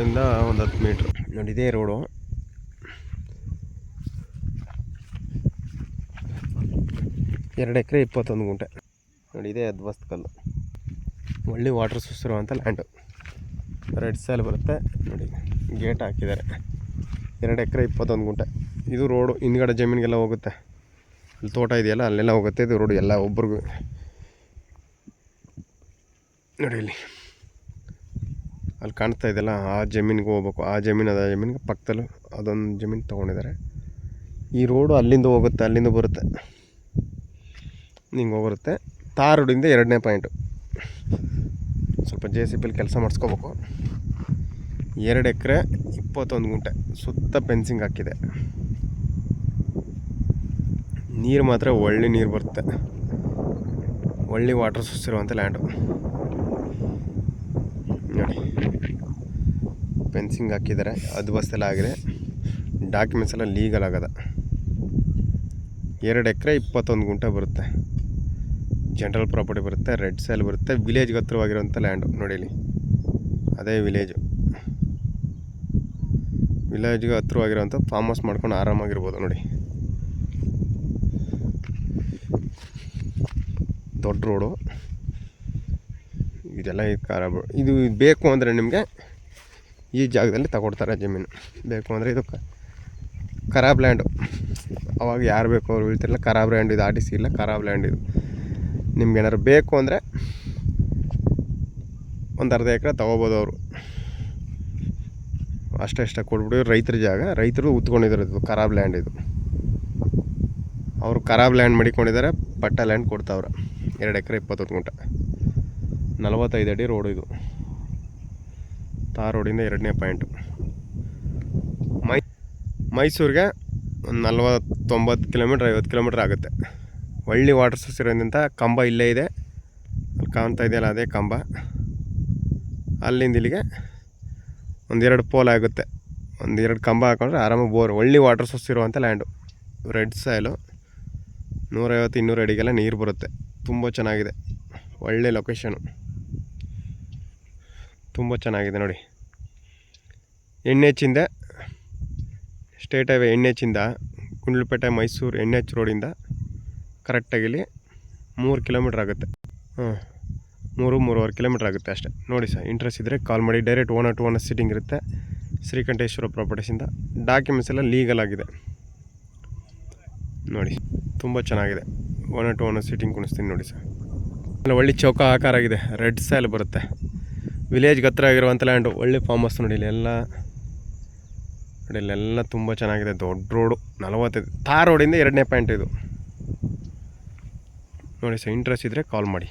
ರೋಡಿಂದ ಒಂದು 10 ಮೀಟ್ರ್ ನೋಡಿ. ಇದೇ ರೋಡು. ಎರಡು ಎಕರೆ 21 ಗುಂಟೆ ನೋಡಿ. ಇದೇ ಅದ್ವಸ್ತ್ ಕಲ್ಲು. ಒಳ್ಳೆ ವಾಟರ್ ಸೋರ್ಸ್ ಇರುವಂಥ ಲ್ಯಾಂಡು. ರೆಡ್ ಸಾಯಿಲ್ ಬರುತ್ತೆ ನೋಡಿ. ಗೇಟ್ ಹಾಕಿದ್ದಾರೆ. 2 ಎಕರೆ 21 ಗುಂಟೆ. ಇದು ರೋಡು ಹಿಂದ್ಗಡೆ ಜಮೀನಿಗೆಲ್ಲ ಹೋಗುತ್ತೆ. ಅಲ್ಲಿ ತೋಟ ಇದೆಯಲ್ಲ ಅಲ್ಲೆಲ್ಲ ಹೋಗುತ್ತೆ. ಇದು ರೋಡು ಎಲ್ಲ ಒಬ್ರಿಗೂ ನೋಡಿ. ಅಲ್ಲಿ ಕಾಣ್ತಾ ಇದೆಯಲ್ಲ ಆ ಜಮೀನಿಗೆ ಹೋಗ್ಬೇಕು. ಆ ಜಮೀನಿಗೆ ಪಕ್ಕದಲ್ಲೂ ಅದೊಂದು ಜಮೀನು ತೊಗೊಂಡಿದ್ದಾರೆ. ಈ ರೋಡು ಅಲ್ಲಿಂದ ಹೋಗುತ್ತೆ, ಅಲ್ಲಿಂದ ಬರುತ್ತೆ, ಹಿಂಗೆ ಹೋಗಿರುತ್ತೆ. ತಾರ್ ರೋಡಿಂದ 2ನೇ ಪಾಯಿಂಟು. ಸ್ವಲ್ಪ JCBಲಿ ಕೆಲಸ ಮಾಡಿಸ್ಕೋಬೇಕು. 2 ಎಕರೆ 21 ಗುಂಟೆ ಸುತ್ತ ಫೆನ್ಸಿಂಗ್ ಹಾಕಿದೆ. ನೀರು ಮಾತ್ರ ಒಳ್ಳೆ ನೀರು ಬರುತ್ತೆ. ಒಳ್ಳೆ ವಾಟರ್ ಸೋರ್ಸ್ ಇರುವಂಥ ಲ್ಯಾಂಡು ನೋಡಿ. ಫೆನ್ಸಿಂಗ್ ಹಾಕಿದ್ದಾರೆ. ಅದ್ವಸ್ತೆಲ್ಲ ಆಗಿದೆ. ಡಾಕ್ಯುಮೆಂಟ್ಸ್ ಎಲ್ಲ ಲೀಗಲ್ ಆಗದ. 2 ಎಕರೆ 21 ಗುಂಟೆ ಬರುತ್ತೆ. ಜನರಲ್ ಪ್ರಾಪರ್ಟಿ ಬರುತ್ತೆ. ರೆಡ್ ಸಾಯಿಲ್ ಬರುತ್ತೆ. ವಿಲೇಜ್ಗೆ ಹತ್ತಿರವಾಗಿರುವಂಥ ಲ್ಯಾಂಡು ನೋಡಿ. ಇಲ್ಲಿ ಅದೇ ವಿಲೇಜ್ಗೆ ಹತ್ತಿರವಾಗಿರುವಂಥ ಫಾರ್ಮ್ ಹೌಸ್ ಮಾಡ್ಕೊಂಡು ಆರಾಮಾಗಿರ್ಬೋದು ನೋಡಿ. ದೊಡ್ಡ ರೋಡು ಇದೆಲ್ಲ. ಇದು ಬೇಕು ಅಂದರೆ ನಿಮಗೆ ಈ ಜಾಗದಲ್ಲಿ ತಗೊಡ್ತಾರೆ ಜಮೀನು. ಬೇಕು ಅಂದರೆ ಇದು ಖರಾಬ್ ಲ್ಯಾಂಡು. ಅವಾಗ ಯಾರು ಬೇಕು ಅವ್ರು ಹೇಳ್ತಿರಲ್ಲ, ಖರಾಬ್ ಲ್ಯಾಂಡ್ ಇದು. RTC ಇಲ್ಲ, ಖರಾಬ್ ಲ್ಯಾಂಡ್ ಇದು. ನಿಮ್ಗೆ ಏನಾದ್ರು ಬೇಕು ಅಂದರೆ ಒಂದು ಅರ್ಧ ಎಕರೆ ತೊಗೋಬೋದು ಅವರು. ಅಷ್ಟೇ ಕೊಟ್ಬಿಟ್ಟು ರೈತರ ಜಾಗ, ರೈತರು ಉತ್ಕೊಂಡಿದ್ದಾರೆ. ಇದು ಖರಾಬ್ ಲ್ಯಾಂಡ್ ಇದು. ಅವರು ಖರಾಬ್ ಲ್ಯಾಂಡ್ ಮಾಡಿಕೊಂಡಿದ್ದಾರೆ. ಪಟ್ಟ ಲ್ಯಾಂಡ್ ಕೊಡ್ತಾವ್ರೆ. 2 ಎಕರೆ 21 ಗುಂಟೆ 45 ಅಡಿ ರೋಡು ಇದು. ತಾರ್ ರೋಡಿಂದ 2ನೇ ಪಾಯಿಂಟು. ಮೈಸೂರಿಗೆ ಒಂದು 40-90 ಕಿಲೋಮೀಟ್ರ್ 50 ಕಿಲೋಮೀಟ್ರ್ ಆಗುತ್ತೆ. ಒಳ್ಳೆ ವಾಟರ್ ಸೋರ್ಸ್ ಇರೋದ್ರಿಂದ ಕಂಬ ಇಲ್ಲೇ ಇದೆ. ಅಲ್ಲಿ ಕಾಣ್ತಾ ಇದೆಯಲ್ಲ ಅದೇ ಕಂಬ. ಅಲ್ಲಿಂದ ಇಲ್ಲಿಗೆ ಒಂದು 2 ಪೋಲ್ ಆಗುತ್ತೆ. ಒಂದು 2 ಕಂಬ ಹಾಕೊಂಡ್ರೆ ಆರಾಮಾಗಿ ಬೋರ್. ಒಳ್ಳೆ ವಾಟರ್ ಸೋರ್ಸ್ ಇರುವಂಥ ಲ್ಯಾಂಡು. ರೆಡ್ ಸಾಯಿಲು 150-200 ಅಡಿಗೆಲ್ಲ ನೀರು ಬರುತ್ತೆ. ತುಂಬ ಚೆನ್ನಾಗಿದೆ. ಒಳ್ಳೆ ಲೊಕೇಶನು. ತುಂಬ ಚೆನ್ನಾಗಿದೆ ನೋಡಿ. NH state highway NH Gundlupet Mysuru NH ರೋಡಿಂದ ಕರೆಕ್ಟಾಗಿ ಇಲ್ಲಿ 3 ಕಿಲೋಮೀಟ್ರ್ ಆಗುತ್ತೆ. 3-3.5 ಕಿಲೋಮೀಟ್ರ್ ಆಗುತ್ತೆ ಅಷ್ಟೇ ನೋಡಿ. ಸರ್ ಇಂಟ್ರೆಸ್ಟ್ ಇದ್ದರೆ ಕಾಲ್ ಮಾಡಿ. Direct owner to owner seating ಇರುತ್ತೆ. ಶ್ರೀಕಂಠೇಶ್ವರ ಪ್ರಾಪರ್ಟೀಸಿಂದ. ಡಾಕ್ಯುಮೆಂಟ್ಸ್ ಎಲ್ಲ ಲೀಗಲ್ ಆಗಿದೆ ನೋಡಿ. ತುಂಬ ಚೆನ್ನಾಗಿದೆ. ಓನರ್ ಟು ಓನರ್ ಸೀಟಿಂಗ್ ಕುಣಿಸ್ತೀನಿ ನೋಡಿ ಸರ್. ಒಳ್ಳೆ ಚೌಕ ಆಕಾರ ಆಗಿದೆ. ರೆಡ್ ಸಾಯಿಲ್ ಬರುತ್ತೆ. ವಿಲೇಜ್ಗೆ ಹತ್ರ ಆಗಿರುವಂಥ ಲ್ಯಾಂಡು. ಒಳ್ಳೆ ಫಾರ್ಮ್ ಹೌಸ್ ನೋಡಿ. ಇಲ್ಲೆಲ್ಲ ನೋಡಿ. ಇಲ್ಲೆಲ್ಲ ತುಂಬ ಚೆನ್ನಾಗಿದೆ. ದೊಡ್ಡ ರೋಡು. 45 ತಾರ್ ರೋಡಿಂದ 2ನೇ ಪಾಯಿಂಟ್ ಇದು ನೋಡಿ ಸರ್. ಇಂಟ್ರೆಸ್ಟ್ ಇದ್ದರೆ ಕಾಲ್ ಮಾಡಿ.